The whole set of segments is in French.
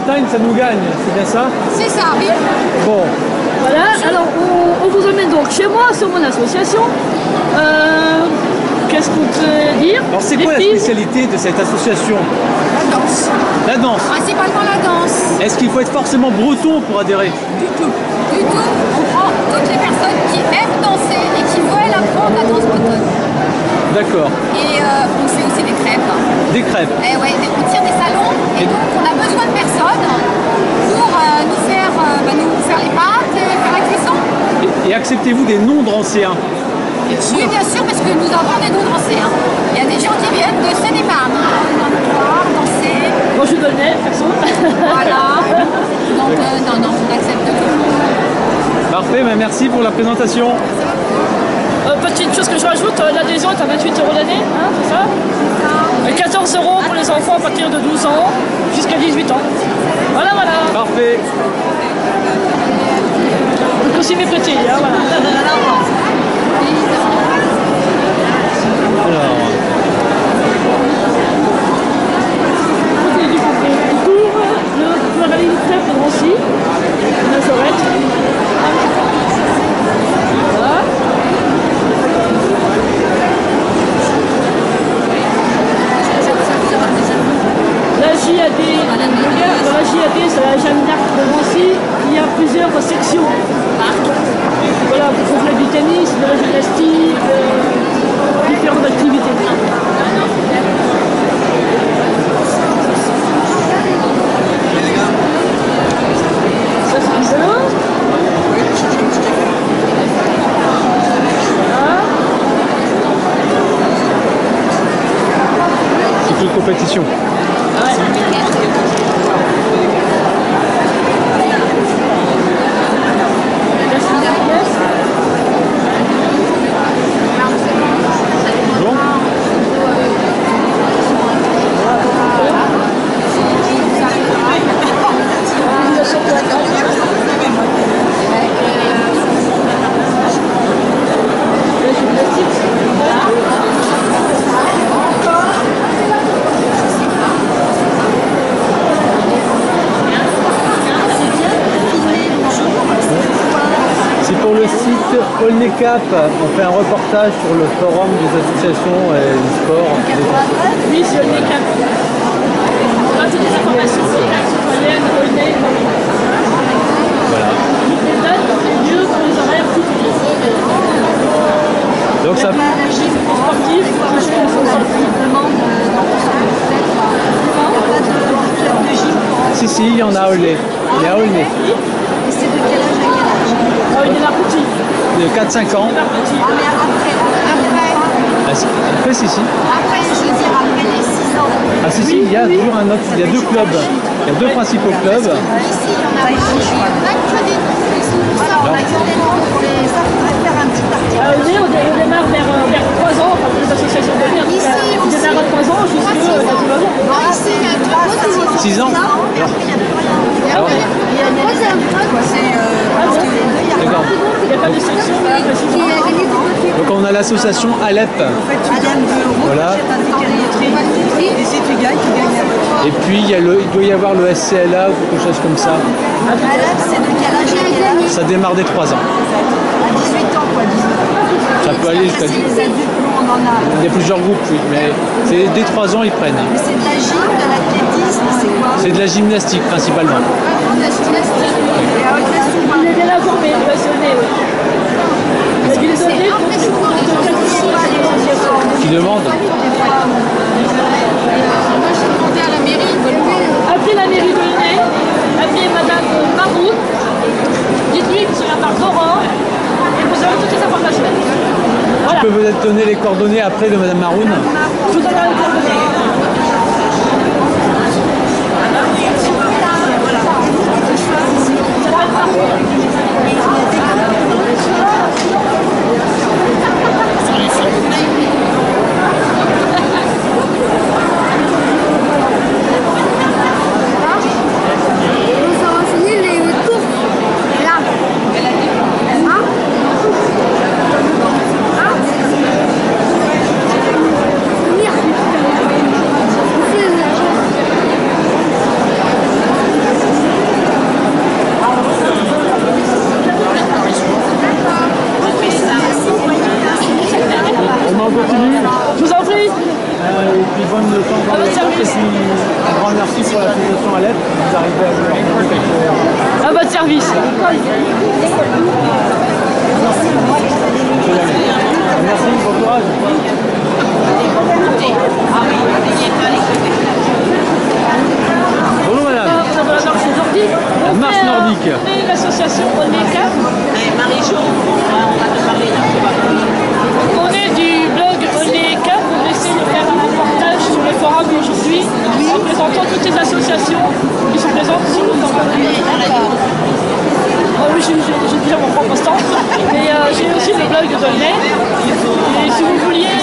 Bretagne, ça nous gagne, c'est bien ça? C'est ça, oui. Bon. Voilà, alors on vous emmène donc chez moi, sur mon association. Qu'est-ce qu'on peut dire? Alors c'est quoi la spécialité de cette association? La danse. La danse. Principalement la danse. Est-ce qu'il faut être forcément breton pour adhérer? Du tout. Du tout. On prend toutes les personnes qui aiment danser et qui veulent apprendre la danse bretonne. D'accord. Et on fait aussi des crêpes. Des crêpes. Et ouais, on tient des salons et donc on a besoin de personnes pour nous faire les pâtes et faire la cuisson. Et acceptez-vous des noms d'anciens? Oui, bien sûr, parce que nous avons des noms d'anciens. Il y a des gens qui viennent de Seine-et-Marne, voir, danser. Moi je donnais, perso. Voilà. Donc non, on accepte tout. Parfait, ben merci pour la présentation. Petite chose que je rajoute, l'adhésion est à 28 € l'année, hein, c'est ça? Et 14 € pour les enfants à partir de 12 ans jusqu'à 18 ans. Voilà, voilà. Parfait. On peut aussi mes petits, hein, voilà. Alors. Le pluralisme crêpe de Drancy, Nazareth. Voilà. La JAD, dans la JAD, c'est la Jeanne d'Arc de Drancy, il y a plusieurs sections. Voilà, vous faites du tennis, de la gymnastique, différentes activités. Ça c'est rigolo. Voilà. C'est une compétition. Olnecap, on fait un reportage sur le forum des associations et du sport. Oui, c'est Olnecap. On a toutes les informations sur la citoyenne, Olnec. Voilà. Toutes les dates, les lieux, les horaires, tout. Donc ça. La gym sportive, Si, il y en a à Aulnay. Il y a à Aulnay. Et c'est de quel âge à quel âge? Il y en a petit. De 4-5 ans. Ah, mais Après, si. après, je veux dire, après les 6 ans. Ah si, il y a toujours un autre, il y a deux clubs. Il y a deux principaux clubs. Ici, il y en a pas. On a que des noms. Ça, on a que des noms pour les... Ça, faudrait faire un petit article. On démarre vers 3 ans, enfin pour les associations de venir. Ici, on démarre à 3 ans jusqu'à 6 ans. Ici, il y a 3 6 ans. Et après, il y a 3 ans. Il y a des troisième. D'accord. Il n'y a pas de section. Donc on a l'association Alep. Voilà. Et puis il doit y avoir le SCLA ou quelque chose comme ça. Alep, c'est de quel âge à quel âge? Ça démarre dès 3 ans. À 18 ans, quoi, 18 ans. Ça peut aller jusqu'à... C'est les adultes, nous, on en a. Il y a plusieurs groupes, oui, mais dès 3 ans ils prennent. Mais c'est de la gym, de l'athlétisme, c'est quoi? C'est de la gymnastique principalement. De la gymnastique. Et avec la soupe. Il est bien informé, passionné. Il est donné Qui demande? À la mairie, appelez la mairie de Aulnay, appelez Madame Maroun, dites-lui que c'est par Laurent et vous aurez toutes les informations. Voilà. Je peux peut-être donner les coordonnées après de Madame Maroun. Je vous donnerai les coordonnées. vous arrivez à leur donner quelque chose. À votre service. Merci, bon courage. Bonjour madame. On a la marche nordique. La marche nordique. On est l'association ONECA. Marie-Jo, on va te parler là. On est du blog ONECA. On essaie de faire un reportage sur le forum aujourd'hui en présentant toutes les associations qui sont présentes sur le forum. Oui, j'ai déjà mon propre stand, mais j'ai aussi le blog d'Olney. Et si vous vouliez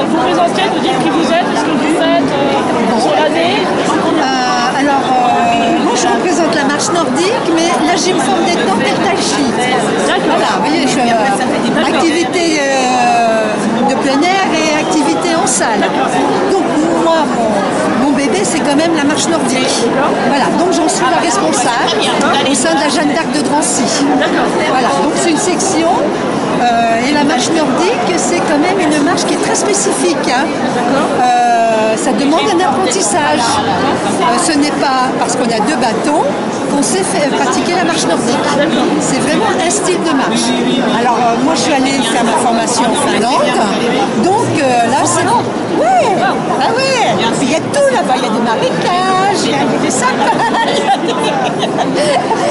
vous présenter, nous dire qui vous êtes, ce que vous faites sur l'année. Moi je représente la marche nordique, mais là j'ai une forme d'étang et tai chi. Voilà, vous voyez, je fais activité de plein air et activité en salle. Donc moi, mon bébé c'est quand même la marche nordique. Voilà, donc j'en suis la responsable au sein de la Jeanne d'Arc de Drancy. Voilà, donc c'est une section. Et la marche nordique, c'est quand même une marche qui est très spécifique. Hein. Ça demande un apprentissage. Ce n'est pas parce qu'on a 2 bâtons qu'on sait pratiquer la marche nordique. C'est vraiment un style de marche. Alors moi je suis allée faire ma formation en Finlande. Donc là c'est... Ouais, ah ouais, il y a tout là-bas, il y a des marécages, il y a des sapins,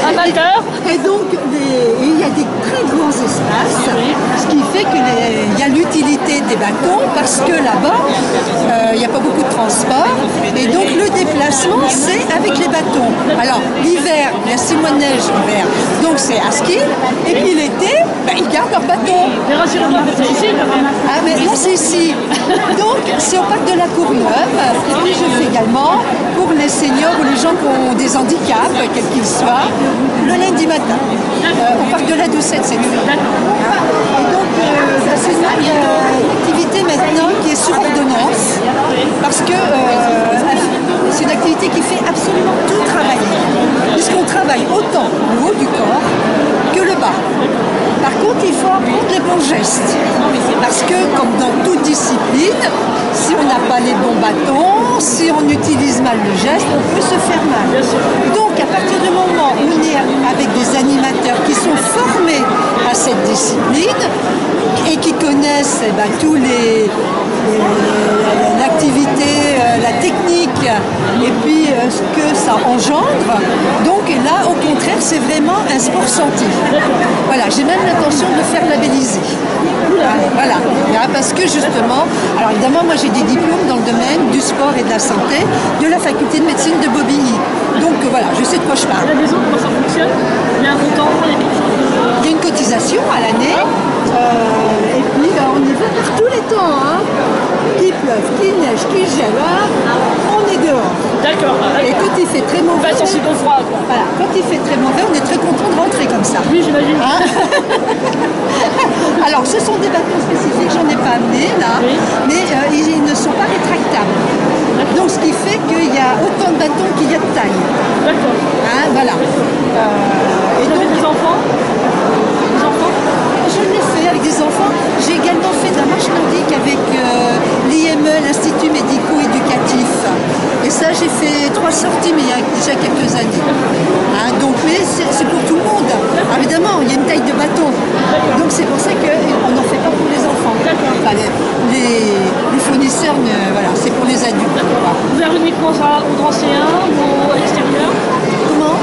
Amateur. et donc il y a des très grands espaces, ce qui fait qu'il y a l'utilité des bâtons parce que là-bas il n'y a pas beaucoup de transport et donc le déplacement c'est avec les bâtons. Alors l'hiver, il y a 6 mois de neige l'hiver, donc c'est à ski, et puis l'été, ils gardent leur bâton. Mais rassurez-moi, c'est ici. Ah mais là c'est ici. Donc c'est au parc de la Courneuve et puis je fais également pour les seniors ou les gens qui ont des handicaps, quels qu'ils soient, le lundi matin au parc de la Doucette, c'est lui. Et donc c'est une activité maintenant qui est sur ordonnance parce que c'est une activité qui fait absolument tout travailler puisqu'on travaille autant le haut du corps que le bas. Par contre, il faut apprendre les bons gestes. Parce que, comme dans toute discipline, si on n'a pas les bons bâtons, si on utilise mal le geste, on peut se faire mal. Donc, à partir du moment où on est avec des animateurs qui sont formés à cette discipline et qui connaissent tous l'activité, la technique et puis ce que ça engendre, donc là, au contraire, c'est vraiment un sport santé. Voilà, j'ai même l'intention de le faire labelliser. Voilà, parce que justement, alors évidemment, moi j'ai des diplômes dans le domaine du sport et de la santé de la faculté de médecine de Bobigny. Donc voilà, je sais de quoi je parle. À la maison, comment ça fonctionne? Il y a un montant, il y a quelque chose de... Il y a une cotisation à l'année, et puis on y va par tous les temps, hein. Qu'il pleuve, qu'il neige, qu'il gèle, on est dehors. D'accord. Et quand il fait très mauvais, Pas sensible au froid, quoi. voilà, quand il fait très mauvais, on est très content de rentrer comme ça. Oui, j'imagine. Hein. Alors, ce sont des bâtons spécifiques, j'en ai pas amené là, mais ils ne sont pas rétractables. Donc, ce qui fait qu'il y a autant de bâtons qu'il y a de taille. D'accord. Hein, voilà. Et Vous avez donc, des enfants? Des enfants? je l'ai fait avec des enfants. J'ai également fait de la marche nordique avec l'IME, l'Institut médico-éducatif. Et ça, j'ai fait 3 sorties, mais il y a déjà quelques années. Hein, donc, mais c'est pour tout le monde. Alors, évidemment, il y a une taille de bâton. Donc, c'est pour ça qu'on n'en fait pas pour les enfants. Enfin, les fournisseurs, voilà, c'est pour les adultes. Ouvert uniquement aux Drancéens ou à l'extérieur? Comment?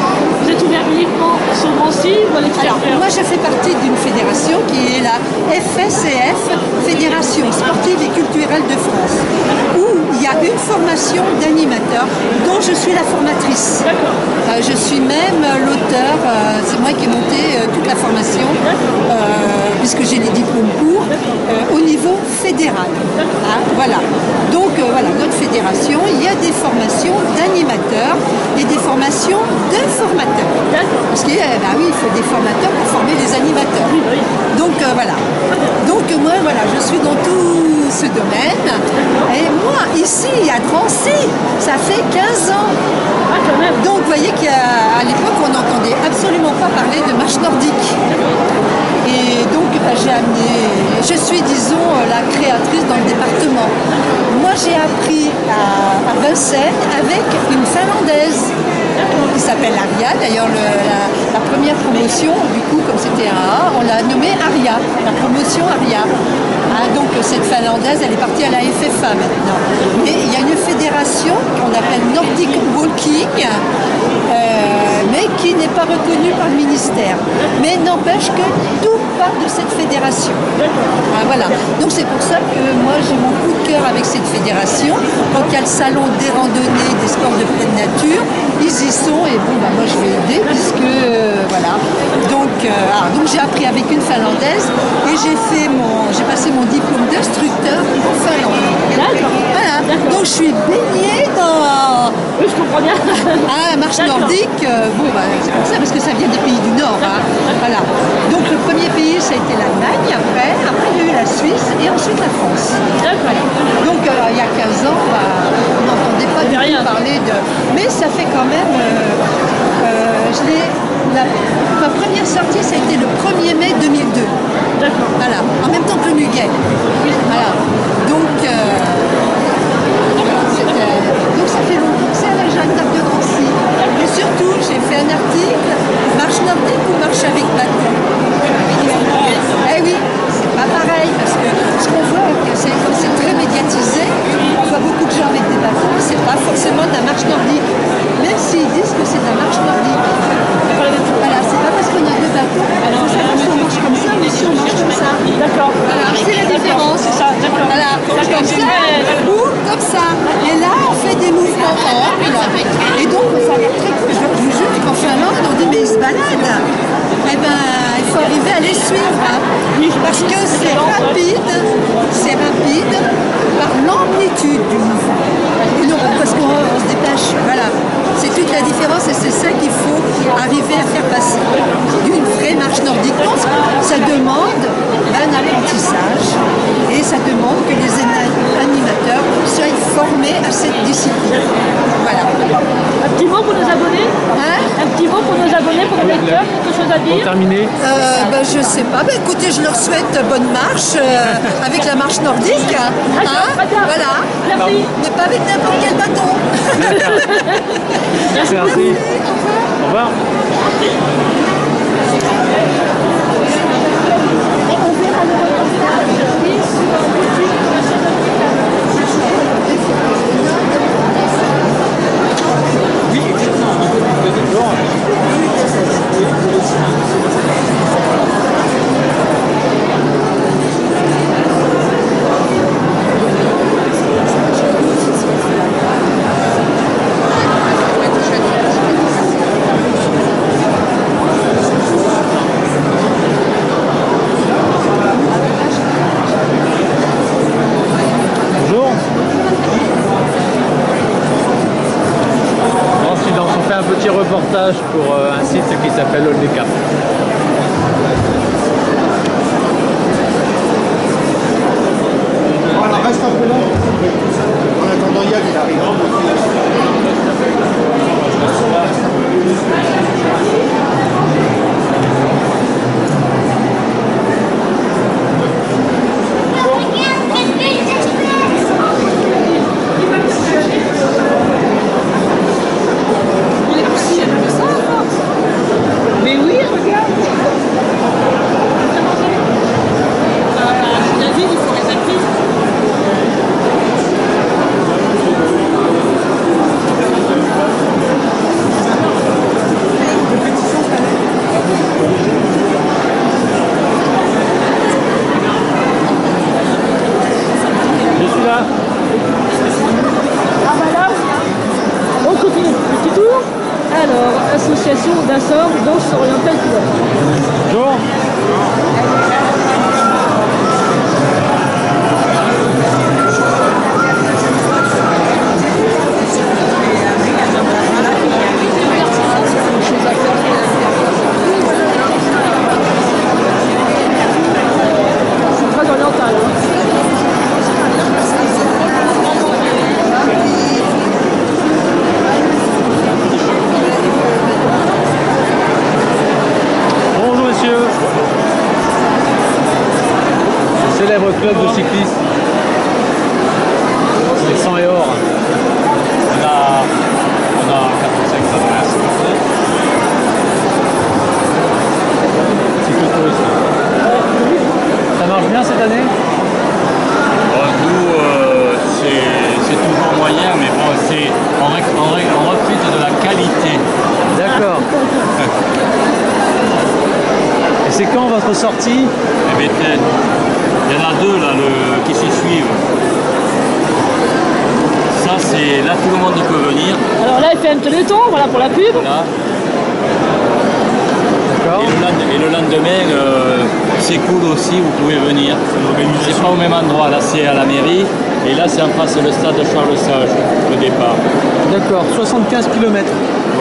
Vous êtes ouvert uniquement sur Drancy ou à l'extérieur? Alors, moi, je fais partie d'une fédération qui est la FSCF, Fédération sportive et culturelle de France, où il y a une formation d'animateur dont je suis la formatrice. Je suis même l'auteur, c'est moi qui ai monté toute la formation, puisque j'ai les diplômes pour, au niveau fédéral. Hein, voilà. Donc voilà, notre fédération, il y a des formations d'animateurs et des formations de formateurs. Parce qu'il oui, il faut des formateurs pour former les animateurs. Donc voilà. Donc moi, voilà, je suis dans tout ce domaine. Et moi, ici, à Drancy, ça fait 15 ans. Donc vous voyez qu'à l'époque, on n'entendait absolument pas parler de marche nordique. Et donc je suis, disons, la créatrice dans le département. Moi, j'ai appris à Vincennes avec une Finlandaise qui s'appelle Aria. D'ailleurs, la première promotion, du coup, comme c'était un A, on l'a nommée Aria, la promotion Aria. Hein, donc cette Finlandaise, elle est partie à la FFA maintenant. Et il y a une fédération qu'on appelle Nordic Walking, mais qui n'est pas reconnue par le ministère. Mais n'empêche que tout part de cette fédération. Ah, voilà. Donc c'est pour ça que moi j'ai mon coup de cœur avec cette fédération. Quand il y a le salon des randonnées, des sports de pleine nature, ils y sont et bon, bah, moi je vais aider puisque voilà. Donc j'ai appris avec une Finlandaise et j'ai passé mon diplôme d'instructeur en Finlande. Voilà. Donc je suis baignée dans... Oui, je comprends bien. Ah, la marche nordique, bon, bah, c'est pour ça, parce que ça vient des pays du Nord. Hein. Voilà. Donc le premier pays, ça a été l'Allemagne, après il y a eu la Suisse et ensuite la France. Voilà. Donc il y a 15 ans, bah, on n'entendait pas du tout parler de... Mais ça fait quand même... ma première sortie, ça a été le 1er mai 2002. Voilà. En même temps que le Muguet. Voilà. Donc ça fait longtemps que c'est à la Jeanne d'Arc de Drancy. Et surtout, j'ai fait un article, marche nordique ou marche avec bâton. Eh oui, c'est pas pareil, parce que ce qu'on voit, comme c'est très médiatisé, on voit beaucoup de gens avec des bâtons, c'est pas forcément de la marche nordique. Même s'ils disent que c'est de la marche nordique. Voilà, c'est pas parce qu'on a deux bâtons, il faut savoir si on marche comme ça ou si on marche comme ça. D'accord. Voilà, c'est la différence. Voilà, comme ça ou comme ça. Et là, on fait des mouvements amples. Et donc, ça a l'air très cool. Je vous jure qu'en Finlande, on dit mais ils se baladent. Eh ben, il faut arriver à les suivre. Hein. Parce que c'est rapide par l'amplitude du mouvement. Et non pas parce qu'on se dépêche. Voilà. C'est toute la différence et c'est ça qu'il faut arriver à faire passer. D'une vraie marche nordique, ça demande un apprentissage et ça demande que les animateurs soient formés à cette discipline. Voilà. Un petit mot pour nos abonnés, hein? Un petit mot pour nos abonnés, pour les lecteurs, quelque chose à dire? Pour terminer, je sais pas, écoutez, je leur souhaite bonne marche avec la marche nordique. Hein? Voilà. Merci. Mais pas avec n'importe quel bâton. merci. Au revoir. Reportage pour un site qui s'appelle Olnecap. Voilà, reste un peu là. En attendant Yann, il arrive. Mais oui, regarde. David, il faut les appuyer. Je suis là. Ah bah là, on continue. Petit tour. Alors, association d'Assort, danse orientale couleur. Bonjour. C'est très oriental. Bonjour messieurs. Le célèbre club de cyclistes. Les 100 et or. On a 45 adresses. Et c'est quand votre sortie? Eh bien, il y en a deux là, qui se suivent. Ça, c'est là, tout le monde peut venir. Alors là, il fait un téléthon, voilà, pour la pub. Voilà. D'accord. Et le lendemain, c'est cool aussi, vous pouvez venir. C'est pas au même endroit, là c'est à la mairie. Et là, c'est en face le stade de Charles Sage, le départ. D'accord, 75 km.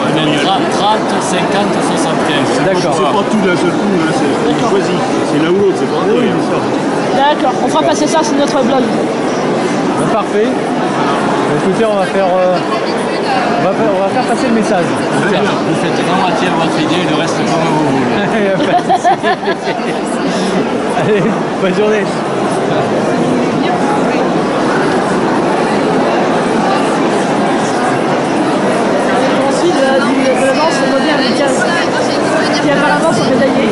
30, 50, 75. D'accord. C'est pas tout d'un seul coup, hein, c'est choisi. C'est l'un ou l'autre, c'est pas Oui, un bien sûr. D'accord, on fera passer ça sur notre blog. Parfait. Écoutez, on va faire passer le message. Super. Vous faites grand moitié votre idée, le reste comme vous voulez. Allez, bonne journée. Ensuite, de la danse moderne du 15. Qui apparemment sont médaillés.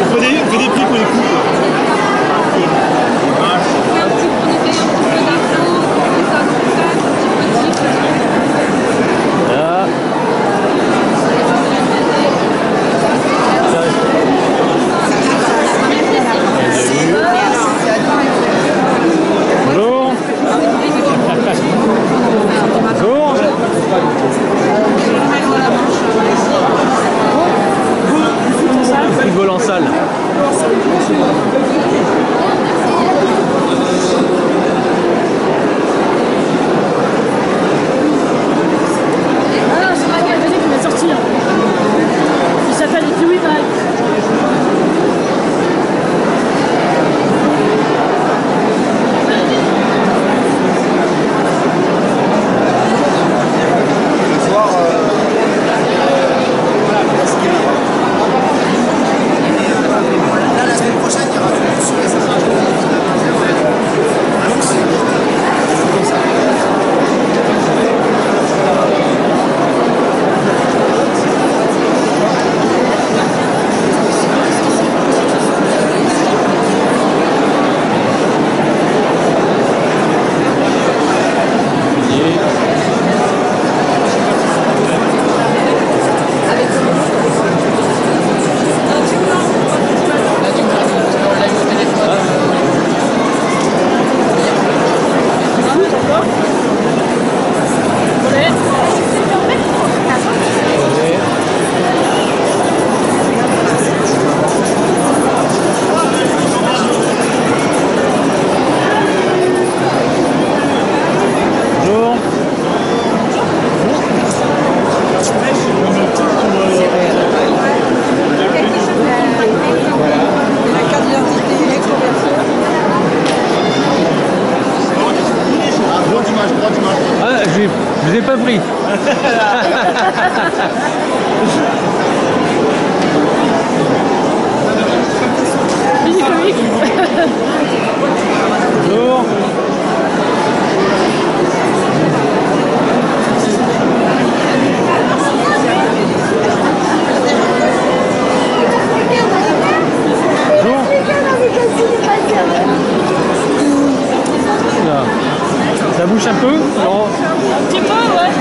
On fait des prix pour les couples. Là. Bonjour. Bonjour. Football en salle. Ah, c'est Magali qui vient de sortir. Il s'appelle Kiwi Mike. La semaine prochaine, il y aura tout sur les Bonjour. La carte d'identité extravertie. droite image. Ah, je vous ai pas pris. Mini comique. Bonjour. Bonjour. Là. Ça bouge un peu? Alors, Un petit peu, ouais.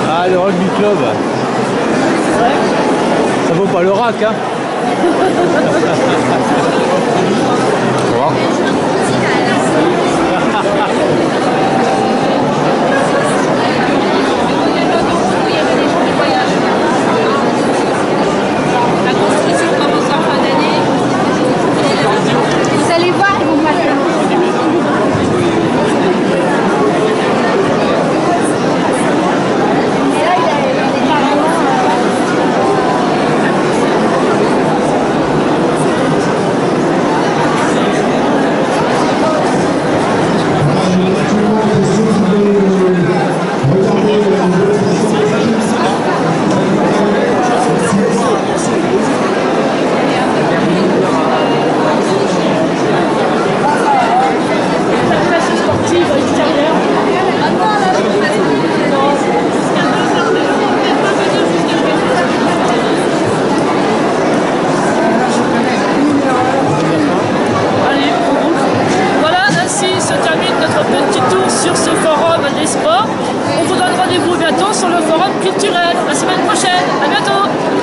ah, le rugby club. Ça vaut pas le rack, hein? Vous allez voir, ils vont passer. Et là, il est apparemment... rendez-vous bientôt sur le forum culturel la semaine prochaine. À bientôt.